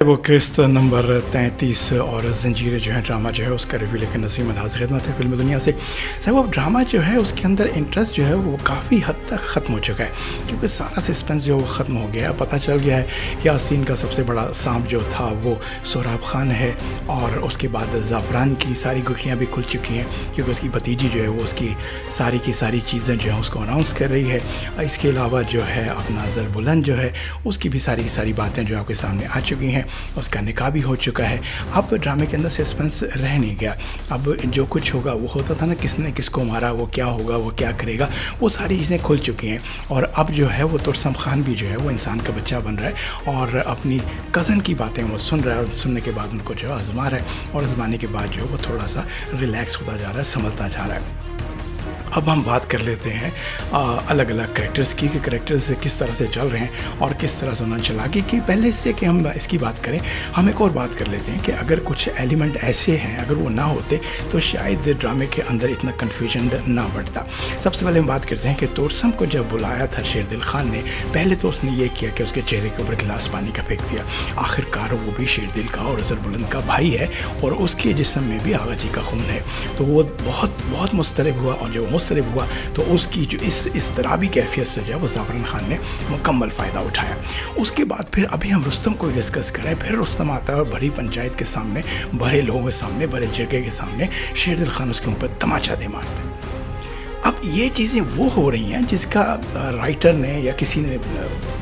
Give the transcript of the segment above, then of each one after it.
वो किस्त नंबर 33 और ज़ंजीरें जो है ड्रामा जो है उसका रिव्यू लेकर नसीम हाज़िर खिदमत है फ़िल्मी दुनिया से। साहब वो ड्रामा जो है उसके अंदर इंटरेस्ट जो है वो काफ़ी हद तक ख़त्म हो चुका है, क्योंकि सारा सस्पेंस जो है वो ख़त्म हो गया है। पता चल गया है कि आस्तीन का सबसे बड़ा सांप जो था वो सोहराब ख़ान है, और उसके बाद ज़ाफ़रान की सारी गुठलियाँ भी खुल चुकी हैं, क्योंकि उसकी भतीजी जो है वो उसकी सारी चीज़ें जो है उसको अनाउंस कर रही है। इसके अलावा जो है अपना ज़रबुलंद जो है उसकी भी सारी की सारी बातें जो आपके सामने आ चुकी हैं, उसका निकाह भी हो चुका है। अब ड्रामे के अंदर सस्पेंस रह नहीं गया। अब जो कुछ होगा वो होता था ना, किसने किसको मारा, वो क्या होगा, वो क्या करेगा, वो सारी चीज़ें खुल चुकी हैं। और अब जो है वो तुरसम खान भी जो है वो इंसान का बच्चा बन रहा है और अपनी कज़न की बातें वो सुन रहा है, और सुनने के बाद उनको जो है आज़मा रहा है, और आज़माने के बाद जो है वो थोड़ा सा रिलैक्स होता जा रहा है, संभलता जा रहा है। अब हम बात कर लेते हैं अलग अलग कैरेक्टर्स की, कि कैरेक्टर्स किस तरह से चल रहे हैं और किस तरह से उन्होंने चला कि पहले इससे कि हम इसकी बात करें, हम एक और बात कर लेते हैं कि अगर कुछ एलिमेंट ऐसे हैं, अगर वो ना होते तो शायद ड्रामे के अंदर इतना कन्फ्यूजन ना बढ़ता। सबसे पहले हम बात करते हैं कि तोरसम को जब बुलाया था शेरदिल खान ने, पहले तो उसने ये किया कि उसके चेहरे के ऊपर गिलास पानी का फेंक दिया। आखिरकार वो भी शेरदिल का और ज़रबुलंद का भाई है, और उसके जिस्म में भी आगा जी का खून है, तो वो बहुत मुस्तरब हुआ, और जब मुस्तरब हुआ तो उसकी जो इस तराबी कैफियत से जो है वो ज़ाफ़रान खान ने मुकम्मल फ़ायदा उठाया। उसके बाद फिर अभी हम रुस्तम को डिस्कस करें। फिर रुस्तम आता है और बड़ी पंचायत के सामने, बड़े लोगों के सामने, बड़े जगह के सामने शेरदिल खान उसके ऊपर तमाचा दे मारते। अब ये चीज़ें वो हो रही हैं जिसका राइटर ने या किसी ने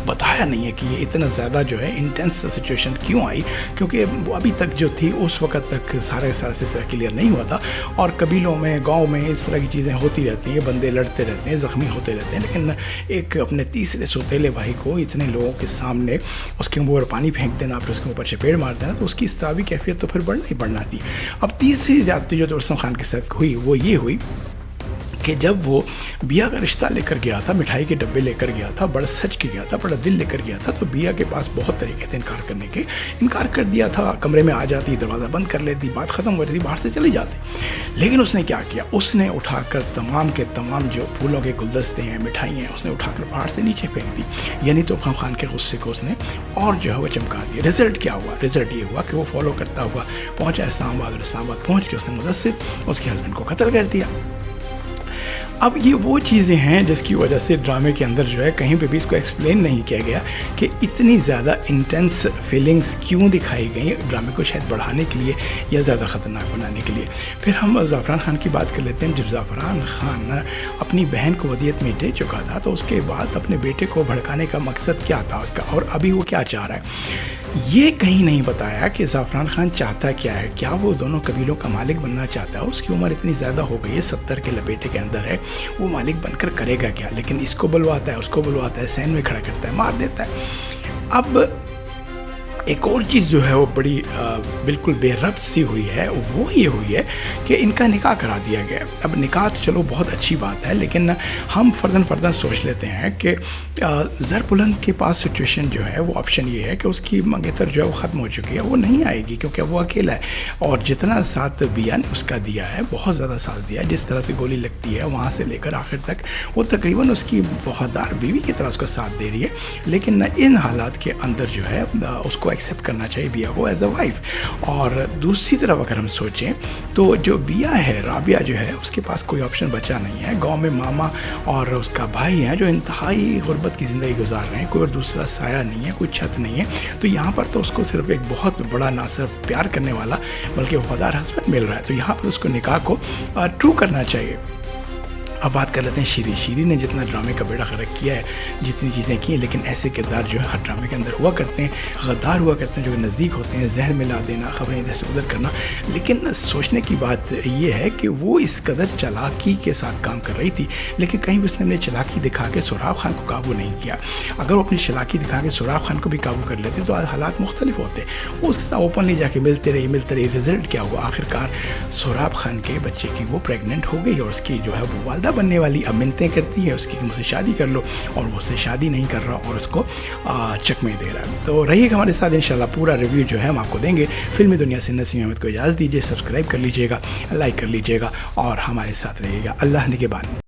बताया नहीं है कि ये इतना ज़्यादा जो है इंटेंस सिचुएशन क्यों आई, क्योंकि वो अभी तक जो थी उस वक़्त तक सारा सिलसिला क्लियर नहीं हुआ था, और कबीलों में, गांव में इस तरह की चीज़ें होती रहती हैं, बंदे लड़ते रहते हैं, ज़ख्मी होते रहते हैं, लेकिन एक अपने तीसरे सौतेले भाई को इतने लोगों के सामने उसके ऊपर पानी फेंक देना, फिर उसके ऊपर चपेट मार देना, तो उसकी इस्तावी कैफियत तो फिर बढ़ना ही बढ़ना थी। अब तीसरी ज़्यादती जो तुरसम खान के साथ हुई वो ये हुई कि जब वो बिया का रिश्ता लेकर गया था, मिठाई के डब्बे लेकर गया था, बड़ा सच के गया था, बड़ा दिल लेकर गया था, तो बिया के पास बहुत तरीके थे इनकार करने के। इनकार कर दिया था, कमरे में आ जाती, दरवाज़ा बंद कर लेती, बात ख़त्म हो जाती, बाहर से चली जाती। लेकिन उसने क्या किया, उसने उठाकर तमाम के तमाम जो फूलों के गुलदस्ते हैं, मिठाई हैं, उसने उठाकर पहाड़ से नीचे फेंक दी। यानी तो खान के गुस्से को उसने और जो है वो चमका दिया। रिज़ल्ट क्या हुआ? रिज़ल्ट ये हुआ कि वो फॉलो करता हुआ पहुँचा इस्लामाबाद, और इस्लामाबाद पहुँच के उसने मुदस्सिर उसके हस्बैंड को कत्ल कर दिया। अब ये वो चीज़ें हैं जिसकी वजह से ड्रामे के अंदर जो है कहीं पे भी इसको एक्सप्लेन नहीं किया गया कि इतनी ज़्यादा इंटेंस फीलिंग्स क्यों दिखाई गई, ड्रामे को शायद बढ़ाने के लिए या ज़्यादा ख़तरनाक बनाने के लिए। फिर हम ज़ाफ़रान खान की बात कर लेते हैं। जब ज़ाफ़रान खान अपनी बहन को वदियत में दे चुका था, तो उसके बाद अपने बेटे को भड़काने का मकसद क्या था उसका, और अभी वो क्या चाह रहा है, ये कहीं नहीं बताया कि ज़ाफ़रान खान चाहता क्या है। क्या वो दोनों कबीलों का मालिक बनना चाहता है? उसकी उम्र इतनी ज़्यादा हो गई है, 70 के लपेटे के अंदर है, वो मालिक बनकर करेगा क्या? लेकिन इसको बुलवाता है, उसको बुलवाता है, सैन में खड़ा करता है, मार देता है। अब एक और चीज़ जो है वो बड़ी बिल्कुल बेरब्त सी हुई है, वो ये हुई है कि इनका निकाह करा दिया गया। अब निकाह तो चलो बहुत अच्छी बात है, लेकिन हम फ़र्दन सोच लेते हैं कि ज़रबुलंद के पास सिचुएशन जो है वो ऑप्शन ये है कि उसकी मंगेतर जो है वो ख़त्म हो चुकी है, वो नहीं आएगी क्योंकि वो अकेला है, और जितना साथ बिया ने उसका दिया है बहुत ज़्यादा साथ दिया है। जिस तरह से गोली लगती है वहाँ से लेकर आखिर तक वो तकरीबन उसकी वफ़ादार बीवी की तरह उसका साथ दे रही है, लेकिन इन हालात के अंदर जो है उसको एक्सेप्ट करना चाहिए बिया को एज अ वाइफ। और दूसरी तरफ अगर हम सोचें तो जो बिया है, राबिया जो है, उसके पास कोई ऑप्शन बचा नहीं है। गांव में मामा और उसका भाई हैं जो इंतहाई गुर्बत की ज़िंदगी गुजार रहे हैं, कोई और दूसरा साया नहीं है, कोई छत नहीं है, तो यहाँ पर तो उसको सिर्फ एक बहुत बड़ा ना सिर्फ प्यार करने वाला बल्कि वफादार हस्बैंड मिल रहा है, तो यहाँ पर उसको निकाह को ट्रू करना चाहिए। अब बात कर लेते हैं शीरी ने जितना ड्रामे का बेड़ा गर्क किया है, जितनी चीज़ें की हैं, लेकिन ऐसे किरदार जो है हर ड्रामे के अंदर हुआ करते हैं, गद्दार हुआ करते हैं, जो नज़दीक होते हैं, जहर मिला देना, खबरें इधर से उधर करना। लेकिन सोचने की बात ये है कि वो इस कदर चालाकी के साथ काम कर रही थी, लेकिन कहीं भी उसने अपनी चालाकी दिखा के सोहराब खान को काबू नहीं किया। अगर वो अपनी चालाकी दिखा के सोहराब खान को भी काबू कर लेते तो हालात मुख्तलिफ होते। वो उसके साथ ओपनली जाके मिलते रही। रिज़ल्ट क्या हुआ? आखिरकार सोहराब खान के बच्चे की वो प्रेगनेंट हो गई, और उसकी जो है वो वालदा बनने वाली। अब मिन्नतें करती है उसकी कि मुझसे शादी कर लो, और वो उससे शादी नहीं कर रहा और उसको चकमे दे रहा है। तो रहिएगा हमारे साथ, इंशाल्लाह पूरा रिव्यू जो है हम आपको देंगे। फिल्मी दुनिया से नसीम अहमद को इजाज़त दीजिए, सब्सक्राइब कर लीजिएगा, लाइक कर लीजिएगा और हमारे साथ रहिएगा। अल्लाह निगहबान।